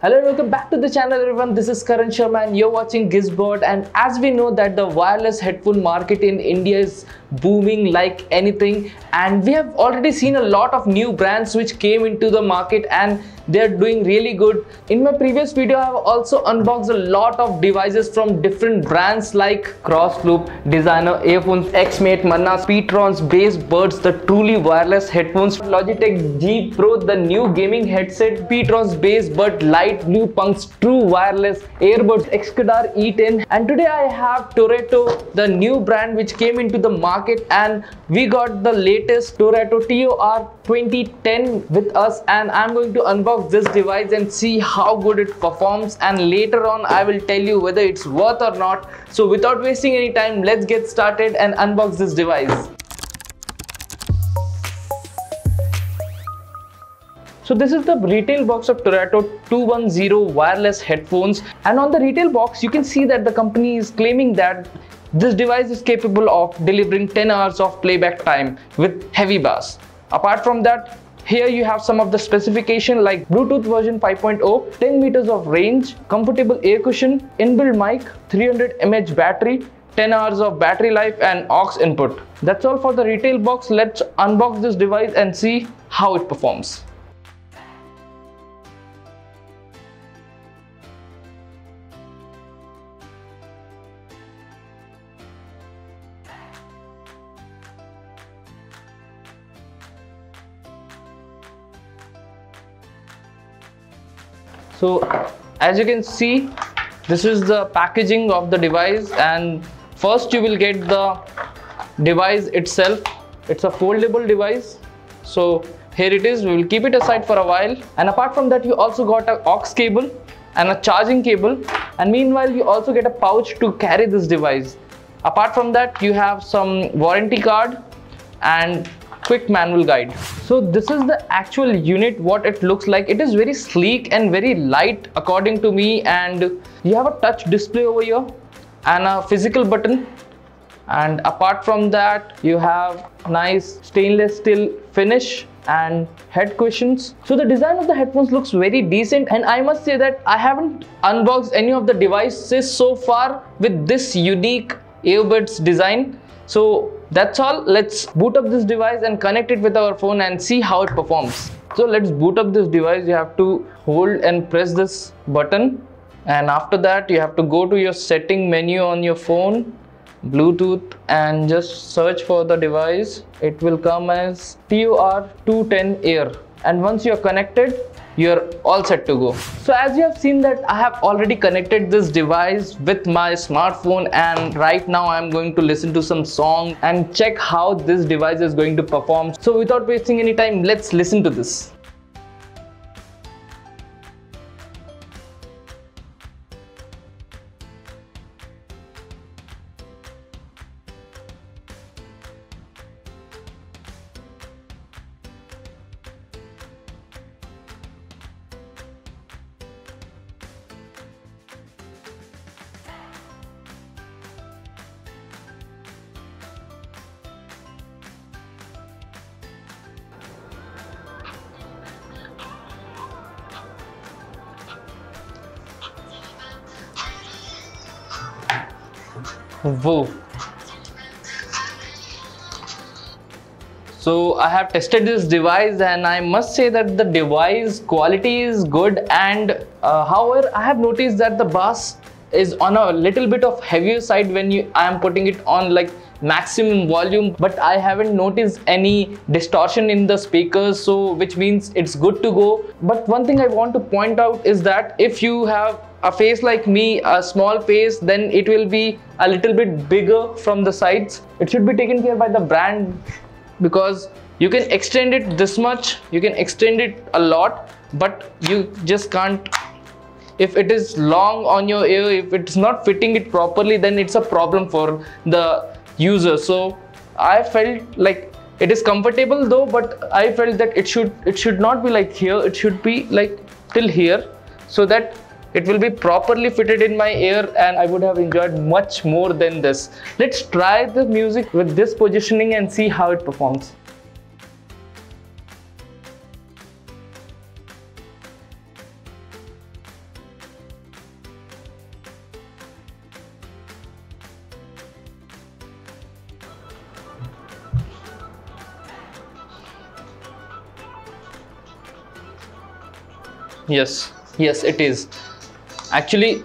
Hello and welcome back to the channel everyone. This is Karan Sharma and you're watching GizBot. And as we know that the wireless headphone market in India is booming like anything, and we have already seen a lot of new brands which came into the market and they're doing really good. In my previous video I have also unboxed a lot of devices from different brands like Crossloop, Designer, Earphones, Xmate, Manna, Speedtrons, Bass Buds, the truly wireless headphones, Logitech G Pro, the new gaming headset, Speedtrons Bass Bud Light Blue Punks True Wireless Earbuds, Excadar E10, and today I have Toreto, the new brand which came into the market, and we got the latest Toreto TOR 2010 with us, and I'm going to unbox this device and see how good it performs, and later on I will tell you whether it's worth or not. So without wasting any time, let's get started and unbox this device. So this is the retail box of Toreto 210 wireless headphones, and on the retail box you can see that the company is claiming that this device is capable of delivering 10 hours of playback time with heavy bass. Apart from that, here you have some of the specification like Bluetooth version 5.0, 10 meters of range, comfortable air cushion, inbuilt mic, 300 mAh battery, 10 hours of battery life and aux input. That's all for the retail box. Let's unbox this device and see how it performs. So as you can see, this is the packaging of the device, and first you will get the device itself. It's a foldable device. So here it is. We will keep it aside for a while, and apart from that you also got an aux cable and a charging cable, and meanwhile you also get a pouch to carry this device. Apart from that you have some warranty card and quick manual guide. So this is the actual unit, what it looks like. It is very sleek and very light according to me, and you have a touch display over here and a physical button, and apart from that you have nice stainless steel finish and head cushions. So the design of the headphones looks very decent, and I must say that I haven't unboxed any of the devices so far with this unique earbuds design. So that's all. Let's boot up this device and connect it with our phone and see how it performs. So let's boot up this device. You have to hold and press this button, and after that you have to go to your setting menu on your phone, Bluetooth, and just search for the device. It will come as TOR 210 Air, and once you're connected, you're all set to go. So as you have seen that I have already connected this device with my smartphone, and right now I'm going to listen to some song and check how this device is going to perform. So without wasting any time, let's listen to this. Whoa. So I have tested this device, and I must say that the device quality is good, and however I have noticed that the bass is on a little bit of heavier side when I am putting it on like maximum volume, but I haven't noticed any distortion in the speakers, so which means it's good to go. But one thing I want to point out is that if you have a face like me, a small face, then it will be a little bit bigger from the sides. It should be taken care by the brand, because you can extend it this much, you can extend it a lot, but you just can't. If it is long on your ear, if it's not fitting it properly, then it's a problem for the user. So I felt like it is comfortable though, but I felt that it should not be like here. It should be like till here, so that it will be properly fitted in my ear, and I would have enjoyed much more than this. Let's try the music with this positioning and see how it performs. Yes, yes, it is. Actually,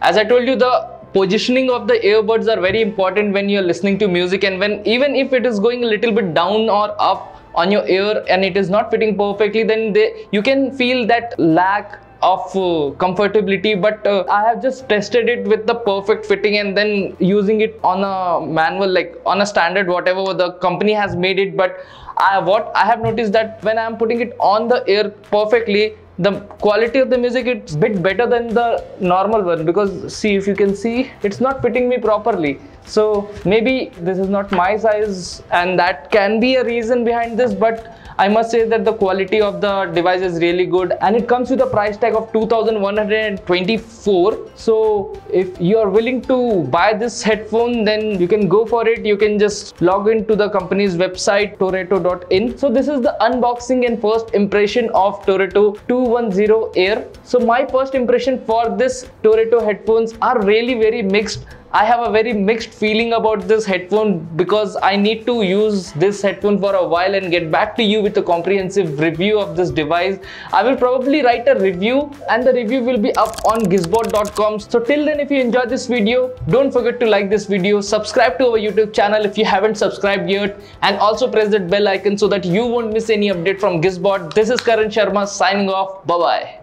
as I told you, the positioning of the earbuds are very important when you're listening to music, and when even if it is going a little bit down or up on your ear and it is not fitting perfectly, then you can feel that lack of comfortability. But I have just tested it with the perfect fitting and then using it on a manual, like on a standard whatever the company has made it. But what I have noticed that when I am putting it on the ear perfectly, the quality of the music it's bit better than the normal one, because see, if you can see, it's not fitting me properly. So maybe this is not my size and that can be a reason behind this, but I must say that the quality of the device is really good, and it comes with a price tag of 2,124. So if you are willing to buy this headphone, then you can go for it. You can just log into the company's website, toreto.in. So this is the unboxing and first impression of Toreto 210 Air. So my first impression for this Toreto headphones are really very mixed. I have a very mixed feeling about this headphone because I need to use this headphone for a while and get back to you with a comprehensive review of this device. I will probably write a review and the review will be up on GizBot.com. So till then, if you enjoyed this video, don't forget to like this video, subscribe to our YouTube channel if you haven't subscribed yet, and also press that bell icon so that you won't miss any update from GizBot. This is Karan Sharma signing off. Bye-bye.